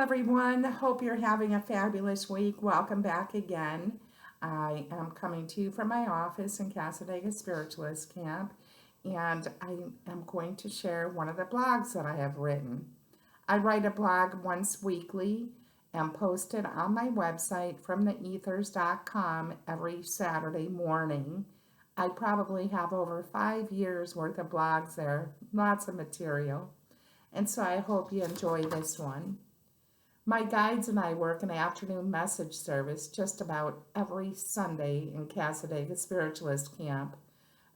everyone. Hope you're having a fabulous week. Welcome back again. I am coming to you from my office in Casadega Spiritualist Camp, and I am going to share one of the blogs that I have written. I write a blog once weekly and post it on my website from theethers.com every Saturday morning. I probably have over 5 years worth of blogs there, lots of material. And so I hope you enjoy this one. My guides and I work an afternoon message service just about every Sunday in Casadega Spiritualist Camp.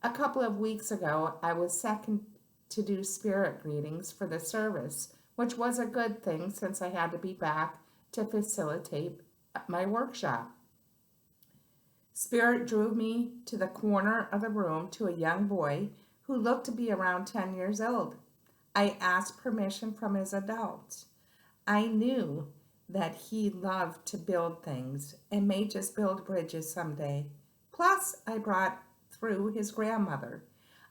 A couple of weeks ago, I was second to do spirit readings for the service, which was a good thing since I had to be back to facilitate my workshop. Spirit drew me to the corner of the room to a young boy who looked to be around 10 years old. I asked permission from his adults. I knew that he loved to build things and may just build bridges someday. Plus, I brought through his grandmother.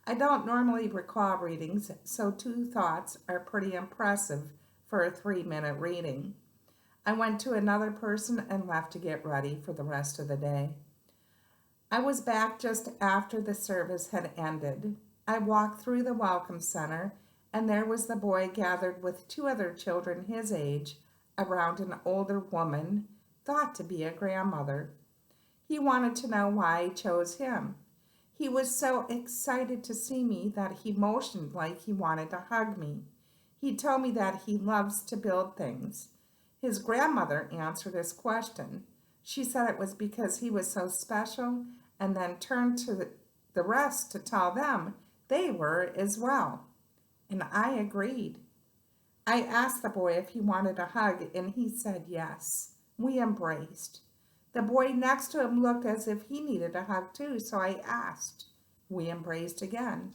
I don't normally recall readings, so 2 thoughts are pretty impressive for a 3-minute reading. I went to another person and left to get ready for the rest of the day. I was back just after the service had ended. I walked through the welcome center, and there was the boy gathered with 2 other children his age around an older woman, thought to be a grandmother. He wanted to know why I chose him. He was so excited to see me that he motioned like he wanted to hug me. He told me that he loves to build things. His grandmother answered his question. She said it was because he was so special, and then turned to the rest to tell them they were as well. And I agreed. I asked the boy if he wanted a hug, and he said yes. We embraced. The boy next to him looked as if he needed a hug too, so I asked. We embraced again.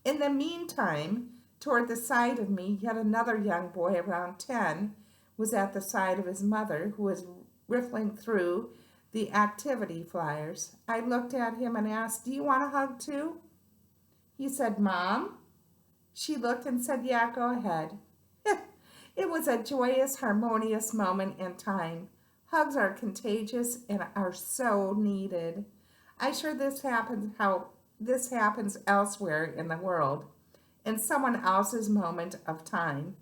In the meantime, toward the side of me, yet another young boy around 10 was at the side of his mother, who was riffling through the activity flyers. I looked at him and asked, "Do you want a hug too?" He said, "Mom?" She looked and said, "Yeah, go ahead." It was a joyous, harmonious moment in time. Hugs are contagious and are so needed. I'm sure this happens elsewhere in the world, in someone else's moment of time.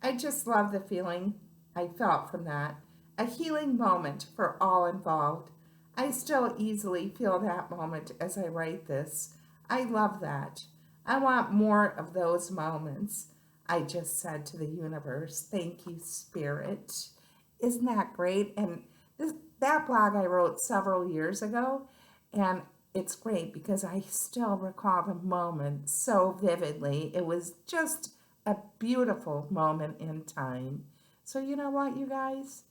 I just love the feeling I felt from that. A healing moment for all involved. I still easily feel that moment as I write this. I love that. I want more of those moments. I just said to the universe, "Thank you, Spirit." Isn't that great? And that blog I wrote several years ago, and it's great because I still recall the moment so vividly. It was just a beautiful moment in time. So you know what, you guys?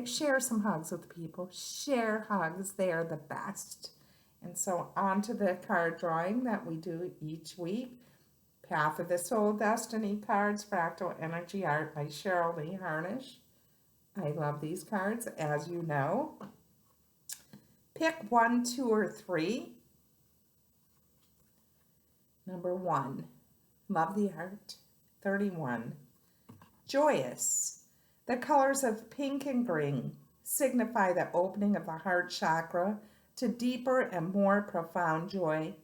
Share some hugs with people. Share hugs. They are the best. And so on to the card drawing that we do each week. Path of the Soul Destiny cards, Fractal Energy Art by Cheryl Lee Harnish. I love these cards, as you know. Pick 1, 2, or 3. Number 1, love the art. 31, joyous. The colors of pink and green signify the opening of the heart chakra to deeper and more profound joy.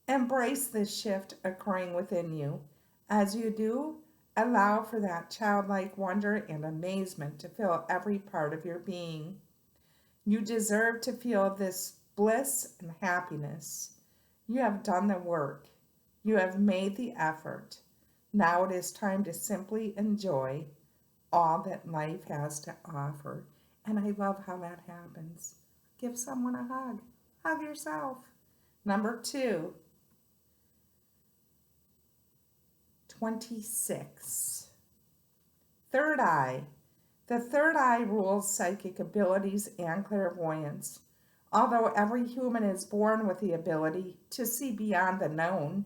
Embrace this shift occurring within you. As you do, allow for that childlike wonder and amazement to fill every part of your being. You deserve to feel this bliss and happiness. You have done the work. You have made the effort. Now it is time to simply enjoy all that life has to offer. And I love how that happens. Give someone a hug. Hug yourself. Number 2, 26. Third eye. The third eye rules psychic abilities and clairvoyance. Although every human is born with the ability to see beyond the known,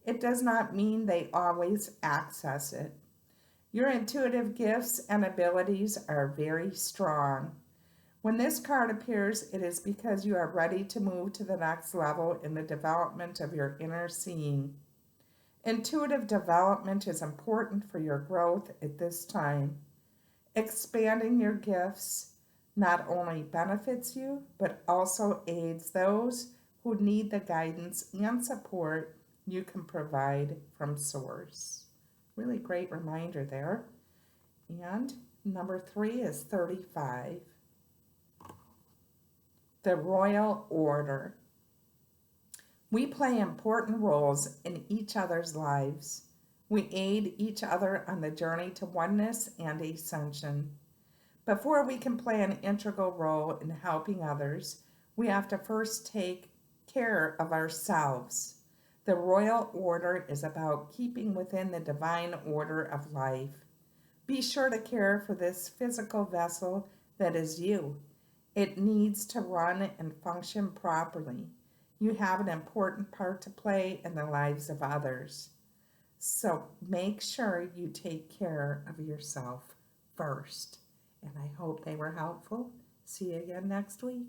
it does not mean they always access it. Your intuitive gifts and abilities are very strong. When this card appears, it is because you are ready to move to the next level in the development of your inner seeing. Intuitive development is important for your growth at this time. Expanding your gifts not only benefits you, but also aids those who need the guidance and support you can provide from Source. Really great reminder there. And number 3 is 35. The Royal Order. We play important roles in each other's lives. We aid each other on the journey to oneness and ascension. Before we can play an integral role in helping others, we have to first take care of ourselves. The Royal Order is about keeping within the divine order of life. Be sure to care for this physical vessel that is you. It needs to run and function properly. You have an important part to play in the lives of others. So make sure you take care of yourself first. And I hope they were helpful. See you again next week.